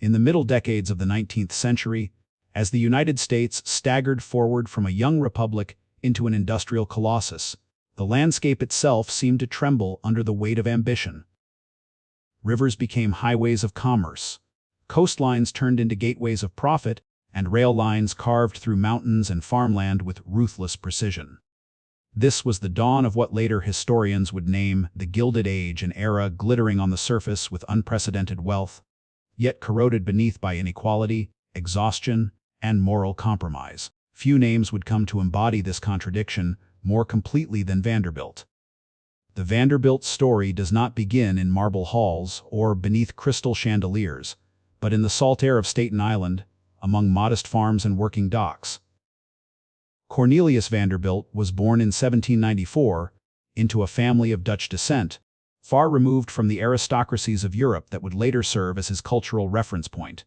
In the middle decades of the 19th century, as the United States staggered forward from a young republic into an industrial colossus, the landscape itself seemed to tremble under the weight of ambition. Rivers became highways of commerce, coastlines turned into gateways of profit, and rail lines carved through mountains and farmland with ruthless precision. This was the dawn of what later historians would name the Gilded Age, an era glittering on the surface with unprecedented wealth, yet corroded beneath by inequality, exhaustion, and moral compromise. Few names would come to embody this contradiction more completely than Vanderbilt. The Vanderbilt story does not begin in marble halls or beneath crystal chandeliers, but in the salt air of Staten Island, among modest farms and working docks. Cornelius Vanderbilt was born in 1794 into a family of Dutch descent, far removed from the aristocracies of Europe that would later serve as his cultural reference point.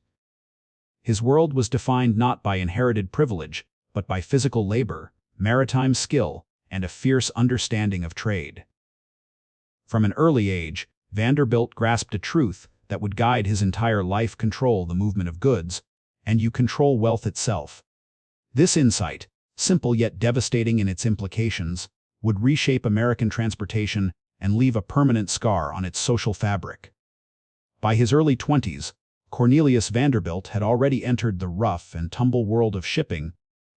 His world was defined not by inherited privilege, but by physical labor, maritime skill, and a fierce understanding of trade. From an early age, Vanderbilt grasped a truth that would guide his entire life: control the movement of goods, and you control wealth itself. This insight, simple yet devastating in its implications, would reshape American transportation and leave a permanent scar on its social fabric. By his early 20s, Cornelius Vanderbilt had already entered the rough and tumble world of shipping,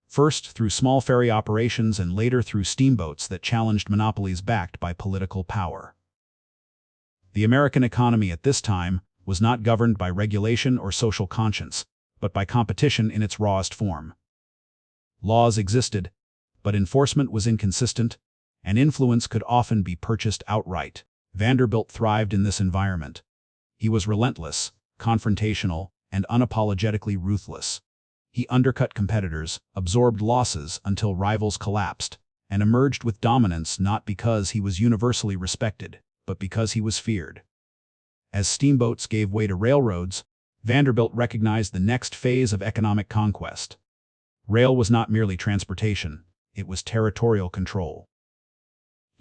first through small ferry operations and later through steamboats that challenged monopolies backed by political power. The American economy at this time was not governed by regulation or social conscience, but by competition in its rawest form. Laws existed, but enforcement was inconsistent, and influence could often be purchased outright. Vanderbilt thrived in this environment. He was relentless, confrontational, and unapologetically ruthless. He undercut competitors, absorbed losses until rivals collapsed, and emerged with dominance not because he was universally respected, but because he was feared. As steamboats gave way to railroads, Vanderbilt recognized the next phase of economic conquest. Rail was not merely transportation, it was territorial control.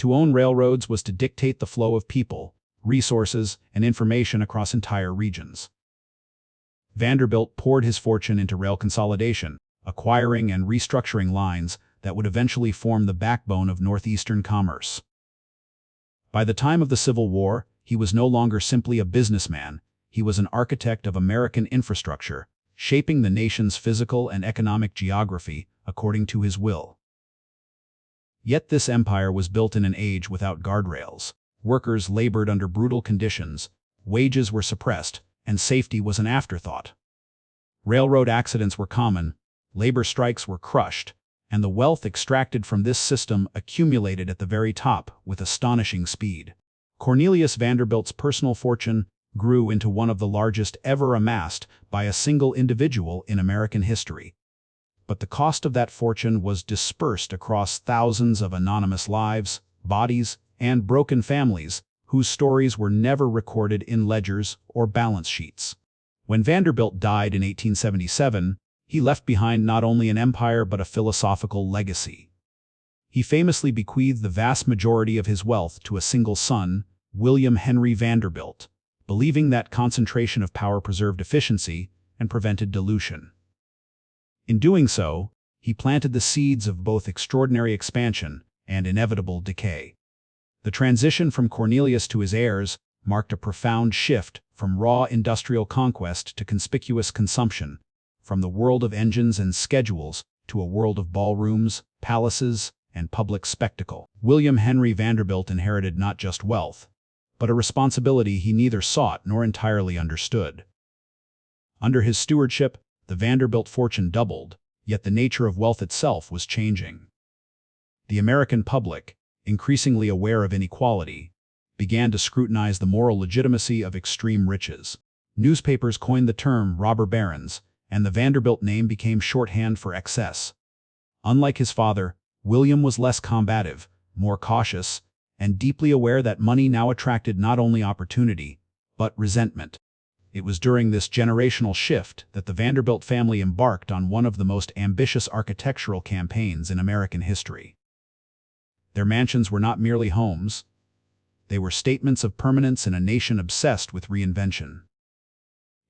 To own railroads was to dictate the flow of people, resources, and information across entire regions. Vanderbilt poured his fortune into rail consolidation, acquiring and restructuring lines that would eventually form the backbone of Northeastern commerce. By the time of the Civil War, he was no longer simply a businessman, he was an architect of American infrastructure, shaping the nation's physical and economic geography according to his will. Yet this empire was built in an age without guardrails. Workers labored under brutal conditions, wages were suppressed, and safety was an afterthought. Railroad accidents were common, labor strikes were crushed, and the wealth extracted from this system accumulated at the very top with astonishing speed. Cornelius Vanderbilt's personal fortune grew into one of the largest ever amassed by a single individual in American history. But the cost of that fortune was dispersed across thousands of anonymous lives, bodies, and broken families whose stories were never recorded in ledgers or balance sheets. When Vanderbilt died in 1877, he left behind not only an empire but a philosophical legacy. He famously bequeathed the vast majority of his wealth to a single son, William Henry Vanderbilt, believing that concentration of power preserved efficiency and prevented dilution. In doing so, he planted the seeds of both extraordinary expansion and inevitable decay. The transition from Cornelius to his heirs marked a profound shift from raw industrial conquest to conspicuous consumption, from the world of engines and schedules to a world of ballrooms, palaces, and public spectacle. William Henry Vanderbilt inherited not just wealth, but a responsibility he neither sought nor entirely understood. Under his stewardship, the Vanderbilt fortune doubled, yet the nature of wealth itself was changing. The American public, increasingly aware of inequality, began to scrutinize the moral legitimacy of extreme riches. Newspapers coined the term robber barons, and the Vanderbilt name became shorthand for excess. Unlike his father, William was less combative, more cautious, and deeply aware that money now attracted not only opportunity, but resentment. It was during this generational shift that the Vanderbilt family embarked on one of the most ambitious architectural campaigns in American history. Their mansions were not merely homes. They were statements of permanence in a nation obsessed with reinvention.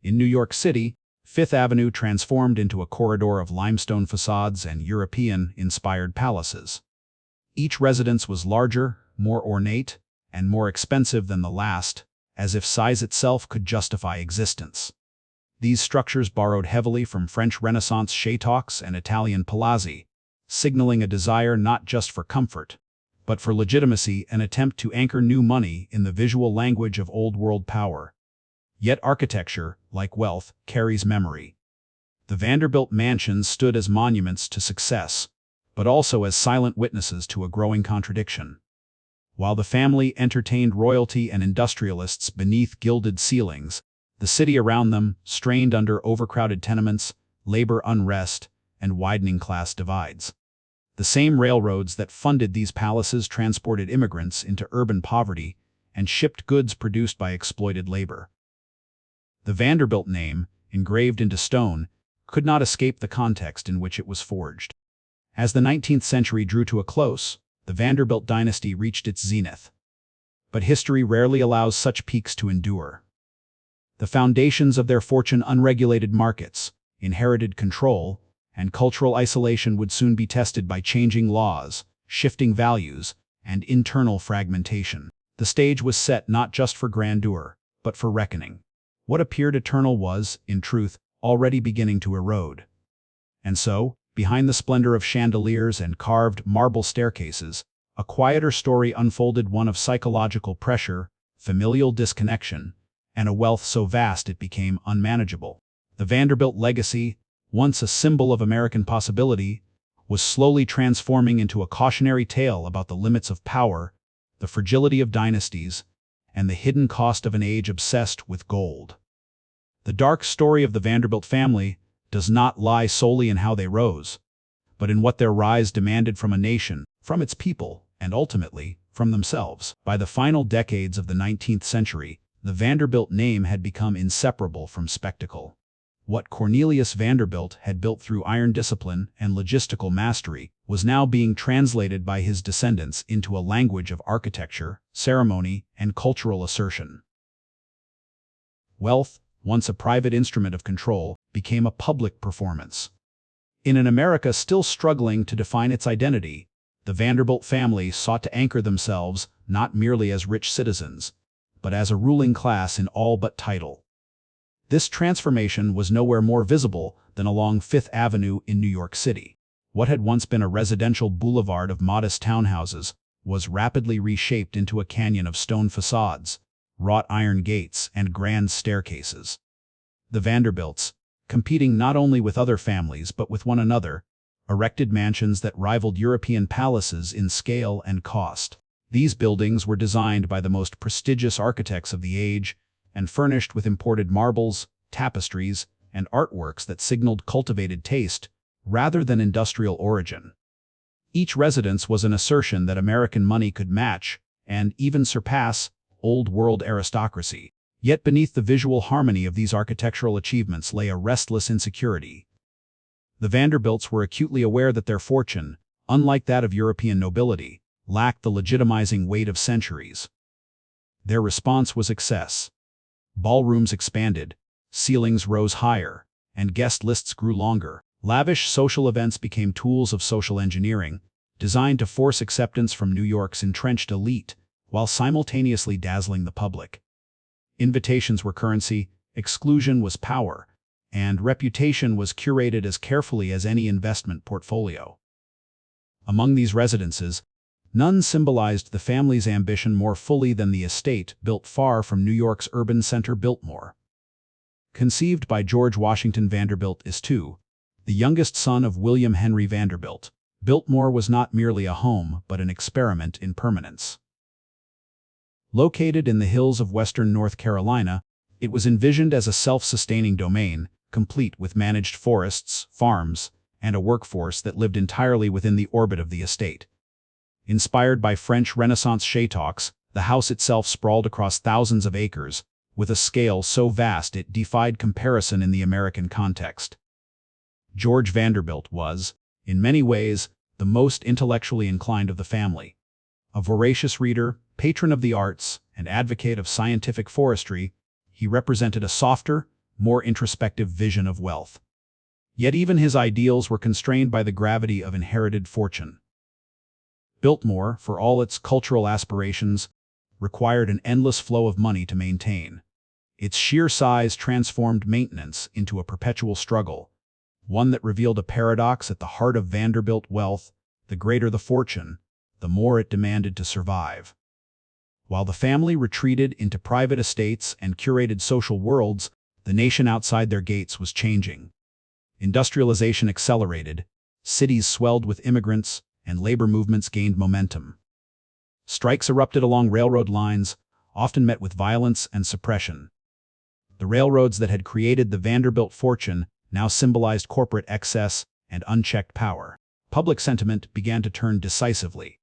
In New York City, Fifth Avenue transformed into a corridor of limestone facades and European-inspired palaces. Each residence was larger, more ornate, and more expensive than the last, as if size itself could justify existence. These structures borrowed heavily from French Renaissance chateaux and Italian palazzi, signaling a desire not just for comfort, but for legitimacy, an attempt to anchor new money in the visual language of old-world power. Yet architecture, like wealth, carries memory. The Vanderbilt mansions stood as monuments to success, but also as silent witnesses to a growing contradiction. While the family entertained royalty and industrialists beneath gilded ceilings, the city around them strained under overcrowded tenements, labor unrest, and widening class divides. The same railroads that funded these palaces transported immigrants into urban poverty and shipped goods produced by exploited labor. The Vanderbilt name, engraved into stone, could not escape the context in which it was forged. As the 19th century drew to a close, the Vanderbilt Dynasty reached its zenith. But history rarely allows such peaks to endure. The foundations of their fortune, unregulated markets, inherited control, and cultural isolation would soon be tested by changing laws, shifting values, and internal fragmentation. The stage was set not just for grandeur, but for reckoning. What appeared eternal was, in truth, already beginning to erode. And so, behind the splendor of chandeliers and carved marble staircases, a quieter story unfolded, one of psychological pressure, familial disconnection, and a wealth so vast it became unmanageable. The Vanderbilt legacy, once a symbol of American possibility, was slowly transforming into a cautionary tale about the limits of power, the fragility of dynasties, and the hidden cost of an age obsessed with gold. The dark story of the Vanderbilt family does not lie solely in how they rose, but in what their rise demanded from a nation, from its people, and ultimately, from themselves. By the final decades of the 19th century, the Vanderbilt name had become inseparable from spectacle. What Cornelius Vanderbilt had built through iron discipline and logistical mastery was now being translated by his descendants into a language of architecture, ceremony, and cultural assertion. Wealth, once a private instrument of control, became a public performance. In an America still struggling to define its identity, the Vanderbilt family sought to anchor themselves not merely as rich citizens, but as a ruling class in all but title. This transformation was nowhere more visible than along Fifth Avenue in New York City. What had once been a residential boulevard of modest townhouses was rapidly reshaped into a canyon of stone facades, wrought iron gates, and grand staircases. The Vanderbilts, competing not only with other families but with one another, erected mansions that rivaled European palaces in scale and cost. These buildings were designed by the most prestigious architects of the age, and furnished with imported marbles, tapestries, and artworks that signaled cultivated taste rather than industrial origin. Each residence was an assertion that American money could match, and even surpass, old-world aristocracy. Yet beneath the visual harmony of these architectural achievements lay a restless insecurity. The Vanderbilts were acutely aware that their fortune, unlike that of European nobility, lacked the legitimizing weight of centuries. Their response was excess. Ballrooms expanded, ceilings rose higher, and guest lists grew longer. Lavish social events became tools of social engineering, designed to force acceptance from New York's entrenched elite, while simultaneously dazzling the public. Invitations were currency, exclusion was power, and reputation was curated as carefully as any investment portfolio. Among these residences, none symbolized the family's ambition more fully than the estate built far from New York's urban center, Biltmore. Conceived by George Washington Vanderbilt II, the youngest son of William Henry Vanderbilt, Biltmore was not merely a home but an experiment in permanence. Located in the hills of western North Carolina, it was envisioned as a self-sustaining domain, complete with managed forests, farms, and a workforce that lived entirely within the orbit of the estate. Inspired by French Renaissance chateaux, the house itself sprawled across thousands of acres, with a scale so vast it defied comparison in the American context. George Vanderbilt was, in many ways, the most intellectually inclined of the family. A voracious reader, patron of the arts, and advocate of scientific forestry, he represented a softer, more introspective vision of wealth. Yet even his ideals were constrained by the gravity of inherited fortune. Biltmore, for all its cultural aspirations, required an endless flow of money to maintain. Its sheer size transformed maintenance into a perpetual struggle, one that revealed a paradox at the heart of Vanderbilt wealth: the greater the fortune, the more it demanded to survive. While the family retreated into private estates and curated social worlds, the nation outside their gates was changing. Industrialization accelerated, cities swelled with immigrants, and labor movements gained momentum. Strikes erupted along railroad lines, often met with violence and suppression. The railroads that had created the Vanderbilt fortune now symbolized corporate excess and unchecked power. Public sentiment began to turn decisively.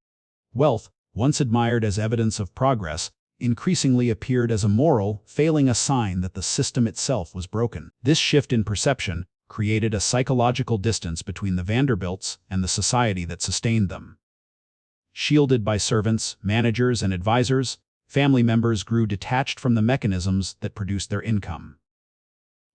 Wealth, once admired as evidence of progress, increasingly appeared as a moral failing, a sign that the system itself was broken. This shift in perception created a psychological distance between the Vanderbilts and the society that sustained them. Shielded by servants, managers, and advisors, family members grew detached from the mechanisms that produced their income.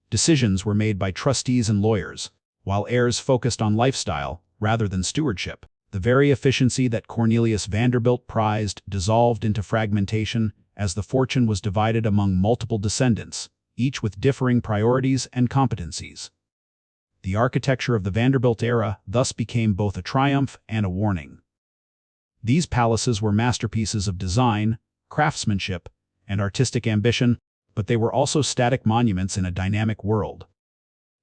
Decisions were made by trustees and lawyers, while heirs focused on lifestyle rather than stewardship. The very efficiency that Cornelius Vanderbilt prized dissolved into fragmentation as the fortune was divided among multiple descendants, each with differing priorities and competencies. The architecture of the Vanderbilt era thus became both a triumph and a warning. These palaces were masterpieces of design, craftsmanship, and artistic ambition, but they were also static monuments in a dynamic world.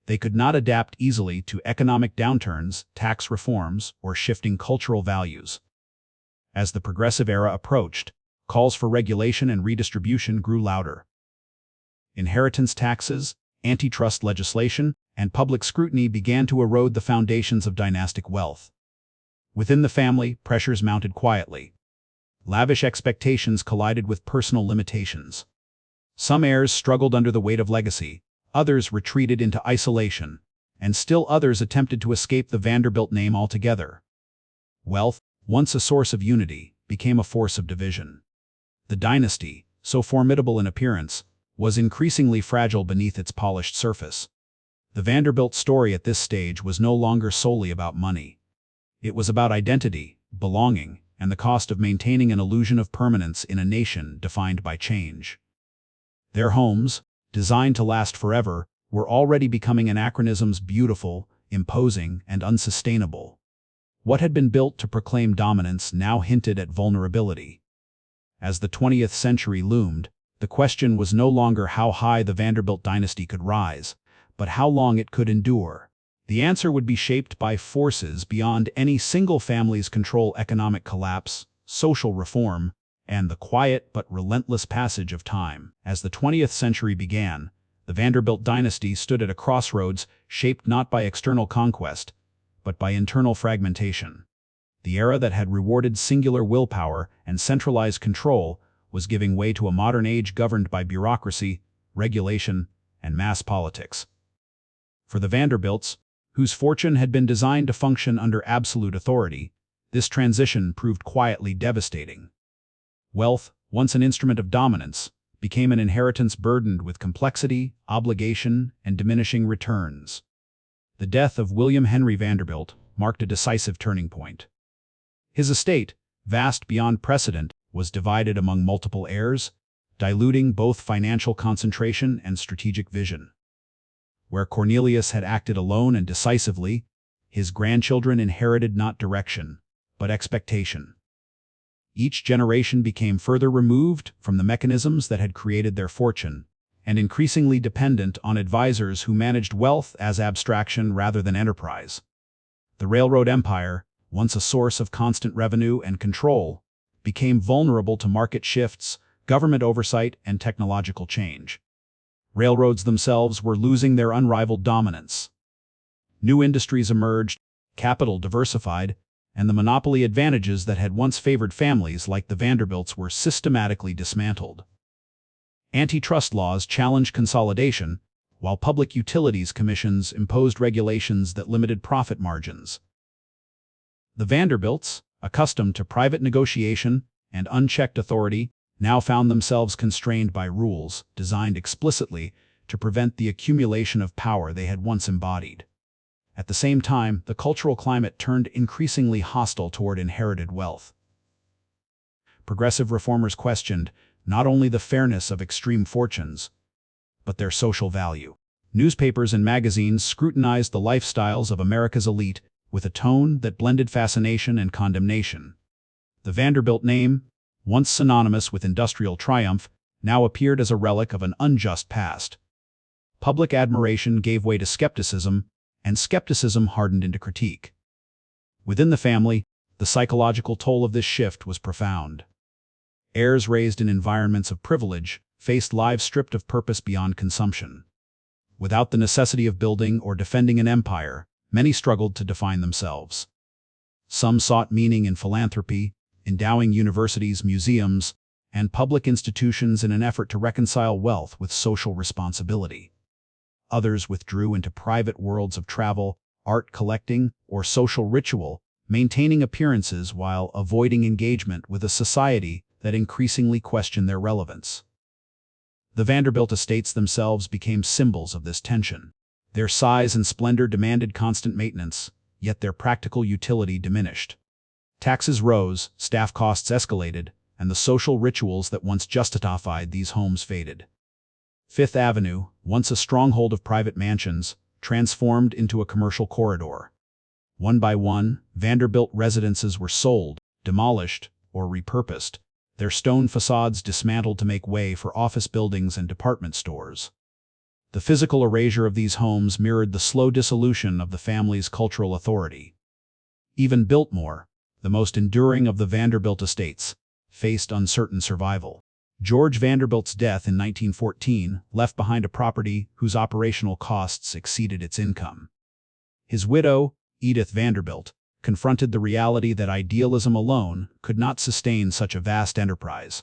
They could not adapt easily to economic downturns, tax reforms, or shifting cultural values. As the Progressive Era approached, calls for regulation and redistribution grew louder. Inheritance taxes, antitrust legislation, and public scrutiny began to erode the foundations of dynastic wealth. Within the family, pressures mounted quietly. Lavish expectations collided with personal limitations. Some heirs struggled under the weight of legacy, others retreated into isolation, and still others attempted to escape the Vanderbilt name altogether. Wealth, once a source of unity, became a force of division. The dynasty, so formidable in appearance, was increasingly fragile beneath its polished surface. The Vanderbilt story at this stage was no longer solely about money. It was about identity, belonging, and the cost of maintaining an illusion of permanence in a nation defined by change. Their homes, designed to last forever, were already becoming anachronisms, beautiful, imposing, and unsustainable. What had been built to proclaim dominance now hinted at vulnerability. As the 20th century loomed, the question was no longer how high the Vanderbilt dynasty could rise, but how long it could endure. The answer would be shaped by forces beyond any single family's control: economic collapse, social reform, and the quiet but relentless passage of time. As the 20th century began, the Vanderbilt dynasty stood at a crossroads, shaped not by external conquest, but by internal fragmentation. The era that had rewarded singular willpower and centralized control was giving way to a modern age governed by bureaucracy, regulation, and mass politics. For the Vanderbilts, whose fortune had been designed to function under absolute authority, this transition proved quietly devastating. Wealth, once an instrument of dominance, became an inheritance burdened with complexity, obligation, and diminishing returns. The death of William Henry Vanderbilt marked a decisive turning point. His estate, vast beyond precedent, was divided among multiple heirs, diluting both financial concentration and strategic vision. Where Cornelius had acted alone and decisively, his grandchildren inherited not direction, but expectation. Each generation became further removed from the mechanisms that had created their fortune, and increasingly dependent on advisors who managed wealth as abstraction rather than enterprise. The railroad empire, once a source of constant revenue and control, became vulnerable to market shifts, government oversight, and technological change. Railroads themselves were losing their unrivaled dominance. New industries emerged, capital diversified, and the monopoly advantages that had once favored families like the Vanderbilts were systematically dismantled. Antitrust laws challenged consolidation, while public utilities commissions imposed regulations that limited profit margins. The Vanderbilts, accustomed to private negotiation and unchecked authority, now found themselves constrained by rules designed explicitly to prevent the accumulation of power they had once embodied. At the same time, the cultural climate turned increasingly hostile toward inherited wealth. Progressive reformers questioned not only the fairness of extreme fortunes, but their social value. Newspapers and magazines scrutinized the lifestyles of America's elite with a tone that blended fascination and condemnation. The Vanderbilt name, once synonymous with industrial triumph, now appeared as a relic of an unjust past. Public admiration gave way to skepticism, and skepticism hardened into critique. Within the family, the psychological toll of this shift was profound. Heirs raised in environments of privilege faced lives stripped of purpose beyond consumption. Without the necessity of building or defending an empire, many struggled to define themselves. Some sought meaning in philanthropy, endowing universities, museums, and public institutions in an effort to reconcile wealth with social responsibility. Others withdrew into private worlds of travel, art collecting, or social ritual, maintaining appearances while avoiding engagement with a society that increasingly questioned their relevance. The Vanderbilt estates themselves became symbols of this tension. Their size and splendor demanded constant maintenance, yet their practical utility diminished. Taxes rose, staff costs escalated, and the social rituals that once justified these homes faded. Fifth Avenue, once a stronghold of private mansions, transformed into a commercial corridor. One by one, Vanderbilt residences were sold, demolished, or repurposed, their stone facades dismantled to make way for office buildings and department stores. The physical erasure of these homes mirrored the slow dissolution of the family's cultural authority. Even Biltmore, the most enduring of the Vanderbilt estates, faced uncertain survival. George Vanderbilt's death in 1914 left behind a property whose operational costs exceeded its income. His widow, Edith Vanderbilt, confronted the reality that idealism alone could not sustain such a vast enterprise.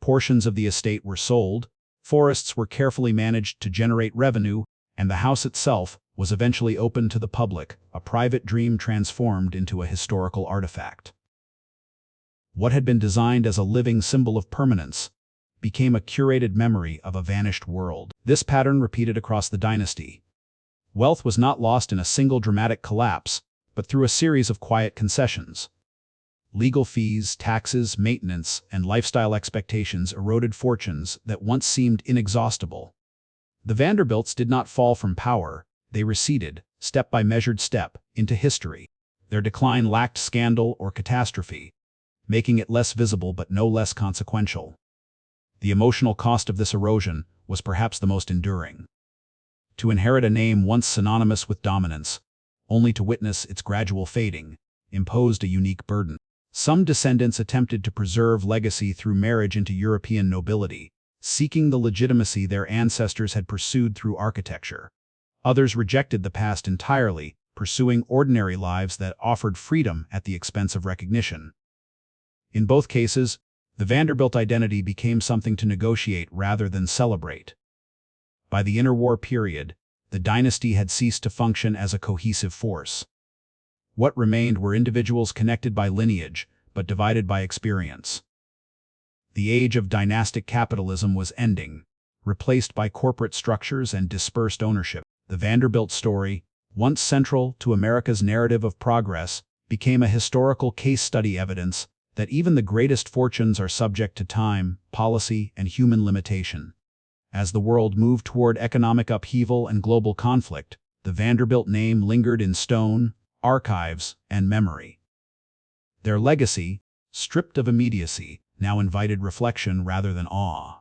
Portions of the estate were sold, forests were carefully managed to generate revenue, and the house itself was eventually opened to the public, a private dream transformed into a historical artifact. What had been designed as a living symbol of permanence became a curated memory of a vanished world. This pattern repeated across the dynasty. Wealth was not lost in a single dramatic collapse, but through a series of quiet concessions. Legal fees, taxes, maintenance, and lifestyle expectations eroded fortunes that once seemed inexhaustible. The Vanderbilts did not fall from power, they receded, step by measured step, into history. Their decline lacked scandal or catastrophe, making it less visible but no less consequential. The emotional cost of this erosion was perhaps the most enduring. To inherit a name once synonymous with dominance, only to witness its gradual fading, imposed a unique burden. Some descendants attempted to preserve legacy through marriage into European nobility, seeking the legitimacy their ancestors had pursued through architecture. Others rejected the past entirely, pursuing ordinary lives that offered freedom at the expense of recognition. In both cases, the Vanderbilt identity became something to negotiate rather than celebrate. By the interwar period, the dynasty had ceased to function as a cohesive force. What remained were individuals connected by lineage, but divided by experience. The age of dynastic capitalism was ending, replaced by corporate structures and dispersed ownership. The Vanderbilt story, once central to America's narrative of progress, became a historical case study evidence that even the greatest fortunes are subject to time, policy, and human limitation. As the world moved toward economic upheaval and global conflict, the Vanderbilt name lingered in stone, archives, and memory. Their legacy, stripped of immediacy, now invited reflection rather than awe.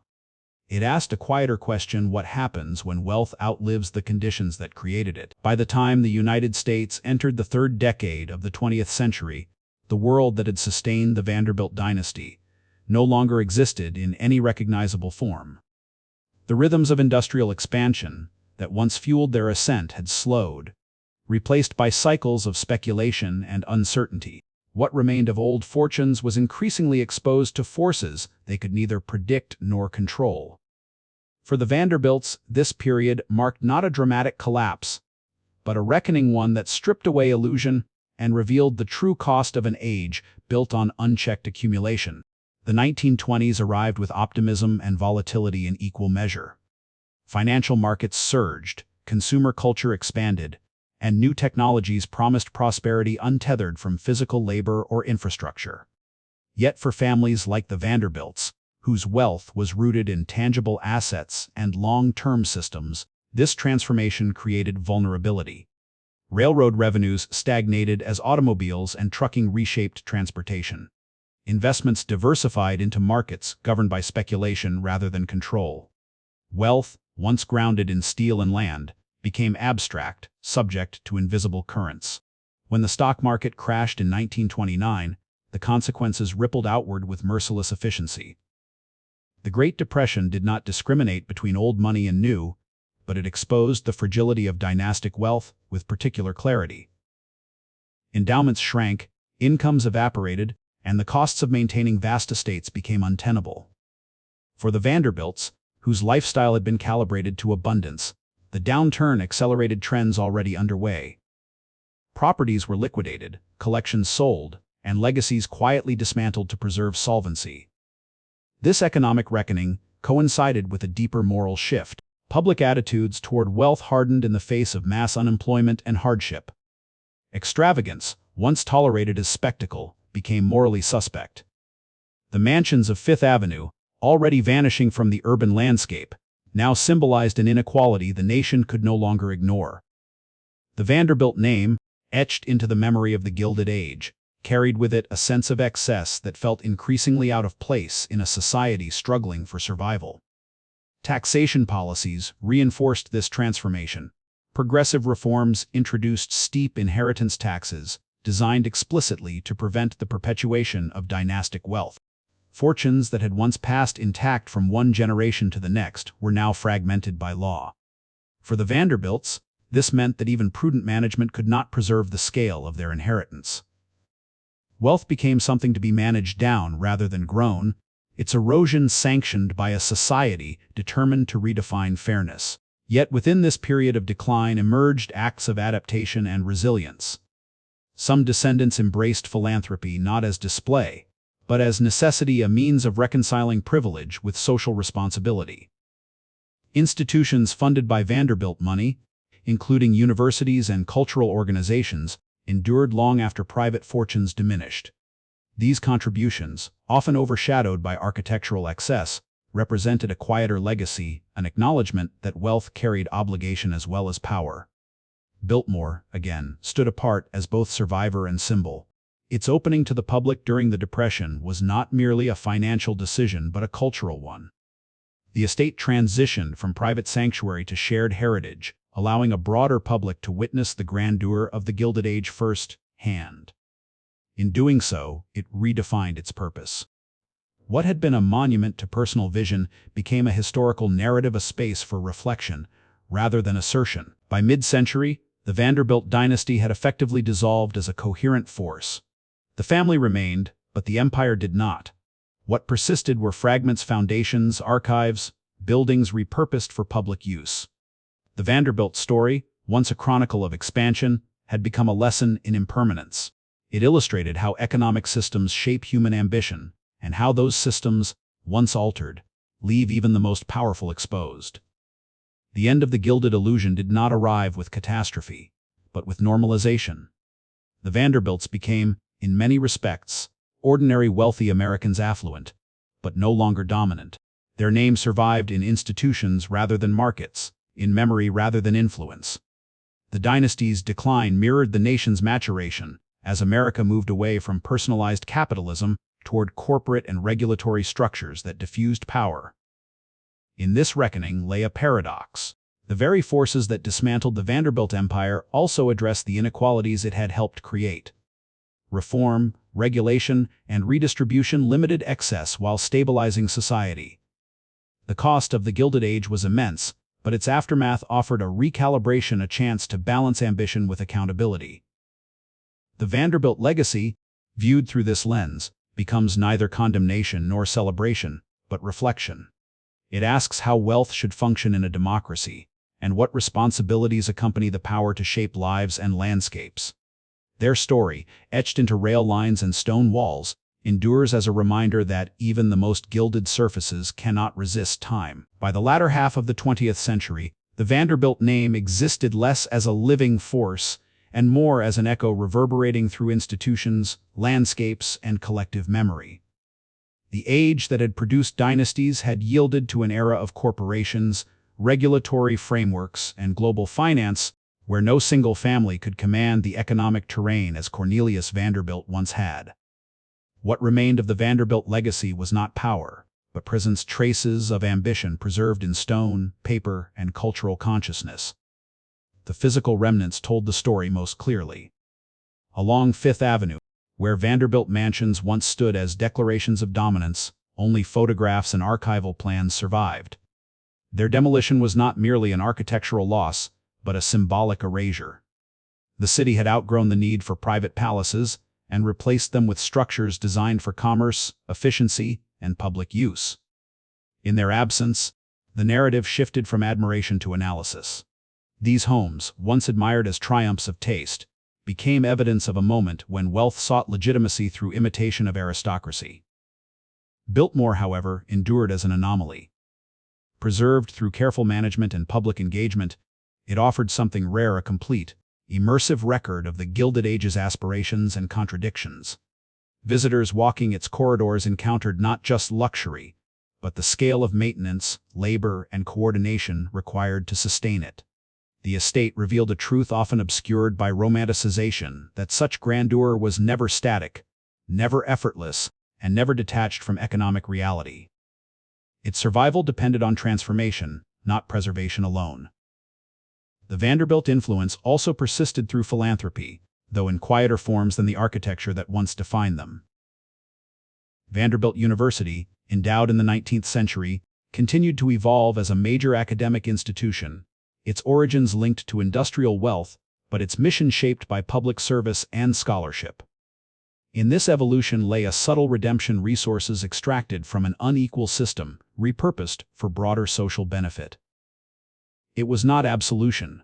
It asked a quieter question: what happens when wealth outlives the conditions that created it? By the time the United States entered the third decade of the 20th century, the world that had sustained the Vanderbilt dynasty no longer existed in any recognizable form. The rhythms of industrial expansion that once fueled their ascent had slowed, replaced by cycles of speculation and uncertainty. What remained of old fortunes was increasingly exposed to forces they could neither predict nor control. For the Vanderbilts, this period marked not a dramatic collapse, but a reckoning one that stripped away illusion and revealed the true cost of an age built on unchecked accumulation. The 1920s arrived with optimism and volatility in equal measure. Financial markets surged, consumer culture expanded, and new technologies promised prosperity untethered from physical labor or infrastructure. Yet for families like the Vanderbilts, whose wealth was rooted in tangible assets and long-term systems, this transformation created vulnerability. Railroad revenues stagnated as automobiles and trucking reshaped transportation. Investments diversified into markets governed by speculation rather than control. Wealth, once grounded in steel and land, became abstract, subject to invisible currents. When the stock market crashed in 1929, the consequences rippled outward with merciless efficiency. The Great Depression did not discriminate between old money and new, but it exposed the fragility of dynastic wealth with particular clarity. Endowments shrank, incomes evaporated, and the costs of maintaining vast estates became untenable. For the Vanderbilts, whose lifestyle had been calibrated to abundance, the downturn accelerated trends already underway. Properties were liquidated, collections sold, and legacies quietly dismantled to preserve solvency. This economic reckoning coincided with a deeper moral shift. Public attitudes toward wealth hardened in the face of mass unemployment and hardship. Extravagance, once tolerated as spectacle, became morally suspect. The mansions of Fifth Avenue, already vanishing from the urban landscape, now symbolized an inequality the nation could no longer ignore. The Vanderbilt name, etched into the memory of the Gilded Age, carried with it a sense of excess that felt increasingly out of place in a society struggling for survival. Taxation policies reinforced this transformation. Progressive reforms introduced steep inheritance taxes, designed explicitly to prevent the perpetuation of dynastic wealth. Fortunes that had once passed intact from one generation to the next were now fragmented by law. For the Vanderbilts, this meant that even prudent management could not preserve the scale of their inheritance. Wealth became something to be managed down rather than grown, its erosion sanctioned by a society determined to redefine fairness. Yet within this period of decline emerged acts of adaptation and resilience. Some descendants embraced philanthropy not as display, but as necessity, a means of reconciling privilege with social responsibility. Institutions funded by Vanderbilt money, including universities and cultural organizations, endured long after private fortunes diminished. These contributions, often overshadowed by architectural excess, represented a quieter legacy, an acknowledgement that wealth carried obligation as well as power. Biltmore, again, stood apart as both survivor and symbol. Its opening to the public during the Depression was not merely a financial decision but a cultural one. The estate transitioned from private sanctuary to shared heritage, allowing a broader public to witness the grandeur of the Gilded Age firsthand. In doing so, it redefined its purpose. What had been a monument to personal vision became a historical narrative, a space for reflection, rather than assertion. By mid-century, the Vanderbilt Dynasty had effectively dissolved as a coherent force. The family remained, but the empire did not. What persisted were fragments, foundations, archives, buildings repurposed for public use. The Vanderbilt story, once a chronicle of expansion, had become a lesson in impermanence. It illustrated how economic systems shape human ambition, and how those systems, once altered, leave even the most powerful exposed. The end of the Gilded illusion did not arrive with catastrophe, but with normalization. The Vanderbilts became, in many respects, ordinary wealthy Americans, affluent, but no longer dominant. Their name survived in institutions rather than markets, in memory rather than influence. The dynasty's decline mirrored the nation's maturation, as America moved away from personalized capitalism toward corporate and regulatory structures that diffused power. In this reckoning lay a paradox. The very forces that dismantled the Vanderbilt empire also addressed the inequalities it had helped create. Reform, regulation, and redistribution limited excess while stabilizing society. The cost of the Gilded Age was immense, but its aftermath offered a recalibration, a chance to balance ambition with accountability. The Vanderbilt legacy, viewed through this lens, becomes neither condemnation nor celebration, but reflection. It asks how wealth should function in a democracy, and what responsibilities accompany the power to shape lives and landscapes. Their story, etched into rail lines and stone walls, endures as a reminder that even the most gilded surfaces cannot resist time. By the latter half of the 20th century, the Vanderbilt name existed less as a living force and more as an echo reverberating through institutions, landscapes, and collective memory. The age that had produced dynasties had yielded to an era of corporations, regulatory frameworks, and global finance, where no single family could command the economic terrain as Cornelius Vanderbilt once had. What remained of the Vanderbilt legacy was not power, but presents traces of ambition preserved in stone, paper, and cultural consciousness. The physical remnants told the story most clearly. Along Fifth Avenue, where Vanderbilt mansions once stood as declarations of dominance, only photographs and archival plans survived. Their demolition was not merely an architectural loss, but a symbolic erasure. The city had outgrown the need for private palaces and replaced them with structures designed for commerce, efficiency, and public use. In their absence, the narrative shifted from admiration to analysis. These homes, once admired as triumphs of taste, became evidence of a moment when wealth sought legitimacy through imitation of aristocracy. Biltmore, however, endured as an anomaly. Preserved through careful management and public engagement, it offered something rare: a complete, immersive record of the Gilded Age's aspirations and contradictions. Visitors walking its corridors encountered not just luxury, but the scale of maintenance, labor, and coordination required to sustain it. The estate revealed a truth often obscured by romanticization: that such grandeur was never static, never effortless, and never detached from economic reality. Its survival depended on transformation, not preservation alone. The Vanderbilt influence also persisted through philanthropy, though in quieter forms than the architecture that once defined them. Vanderbilt University, endowed in the 19th century, continued to evolve as a major academic institution, its origins linked to industrial wealth, but its mission shaped by public service and scholarship. In this evolution lay a subtle redemption: resources extracted from an unequal system, repurposed for broader social benefit. It was not absolution,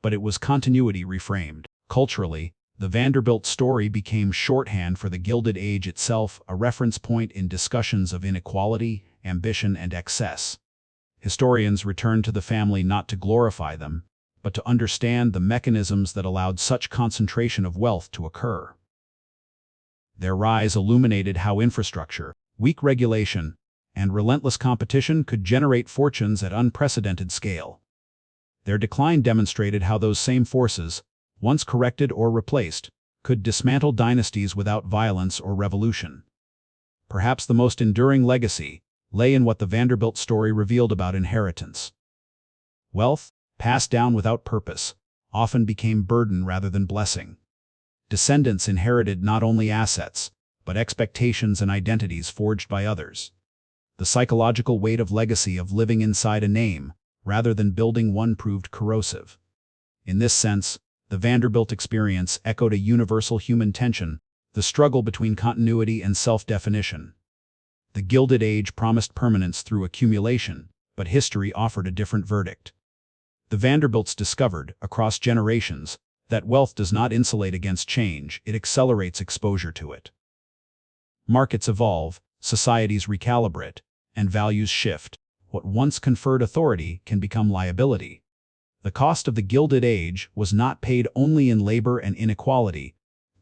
but it was continuity reframed. Culturally, the Vanderbilt story became shorthand for the Gilded Age itself, a reference point in discussions of inequality, ambition, and excess. Historians return to the family not to glorify them, but to understand the mechanisms that allowed such concentration of wealth to occur. Their rise illuminated how infrastructure, weak regulation, and relentless competition could generate fortunes at unprecedented scale. Their decline demonstrated how those same forces, once corrected or replaced, could dismantle dynasties without violence or revolution. Perhaps the most enduring legacy lay in what the Vanderbilt story revealed about inheritance. Wealth, passed down without purpose, often became burden rather than blessing. Descendants inherited not only assets, but expectations and identities forged by others. The psychological weight of legacy, of living inside a name, rather than building one, proved corrosive. In this sense, the Vanderbilt experience echoed a universal human tension: the struggle between continuity and self-definition. The Gilded Age promised permanence through accumulation, but history offered a different verdict. The Vanderbilts discovered, across generations, that wealth does not insulate against change, it accelerates exposure to it. Markets evolve, societies recalibrate, and values shift. What once conferred authority can become liability. The cost of the Gilded Age was not paid only in labor and inequality,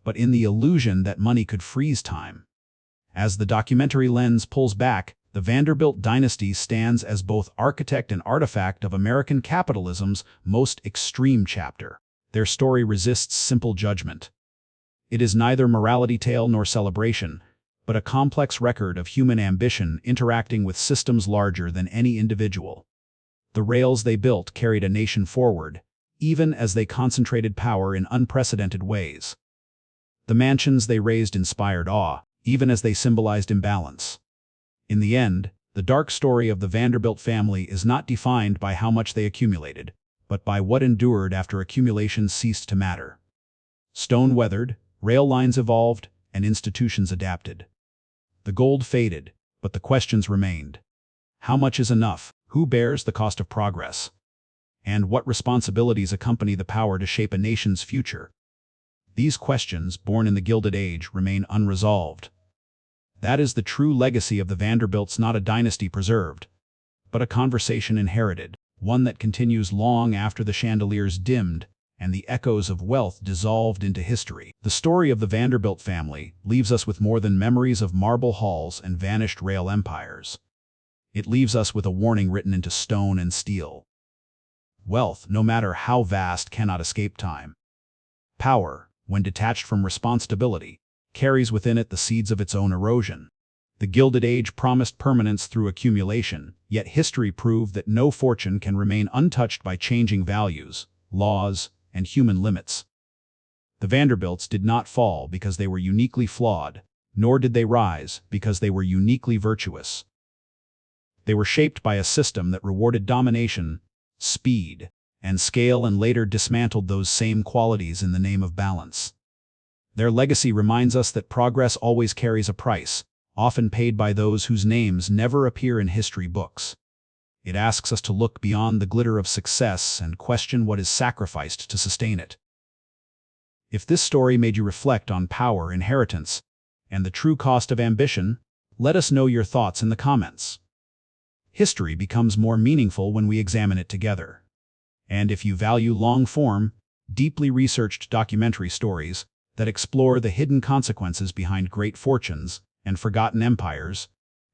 but in the illusion that money could freeze time. As the documentary lens pulls back, the Vanderbilt Dynasty stands as both architect and artifact of American capitalism's most extreme chapter. Their story resists simple judgment. It is neither morality tale nor celebration, but a complex record of human ambition interacting with systems larger than any individual. The rails they built carried a nation forward, even as they concentrated power in unprecedented ways. The mansions they raised inspired awe, even as they symbolized imbalance. In the end, the dark story of the Vanderbilt family is not defined by how much they accumulated, but by what endured after accumulation ceased to matter. Stone weathered, rail lines evolved, and institutions adapted. The gold faded, but the questions remained. How much is enough? Who bears the cost of progress? And what responsibilities accompany the power to shape a nation's future? These questions, born in the Gilded Age, remain unresolved. That is the true legacy of the Vanderbilts, not a dynasty preserved, but a conversation inherited, one that continues long after the chandeliers dimmed and the echoes of wealth dissolved into history. The story of the Vanderbilt family leaves us with more than memories of marble halls and vanished rail empires. It leaves us with a warning written into stone and steel. Wealth, no matter how vast, cannot escape time. Power, when detached from responsibility, carries within it the seeds of its own erosion. The Gilded Age promised permanence through accumulation, yet history proved that no fortune can remain untouched by changing values, laws, and human limits. The Vanderbilts did not fall because they were uniquely flawed, nor did they rise because they were uniquely virtuous. They were shaped by a system that rewarded domination, speed, and scale, and later dismantled those same qualities in the name of balance. Their legacy reminds us that progress always carries a price, often paid by those whose names never appear in history books. It asks us to look beyond the glitter of success and question what is sacrificed to sustain it. If this story made you reflect on power, inheritance, and the true cost of ambition, let us know your thoughts in the comments. History becomes more meaningful when we examine it together. And if you value long-form, deeply researched documentary stories that explore the hidden consequences behind great fortunes and forgotten empires,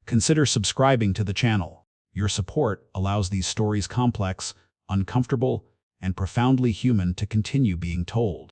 consider subscribing to the channel. Your support allows these stories, complex, uncomfortable, and profoundly human, to continue being told.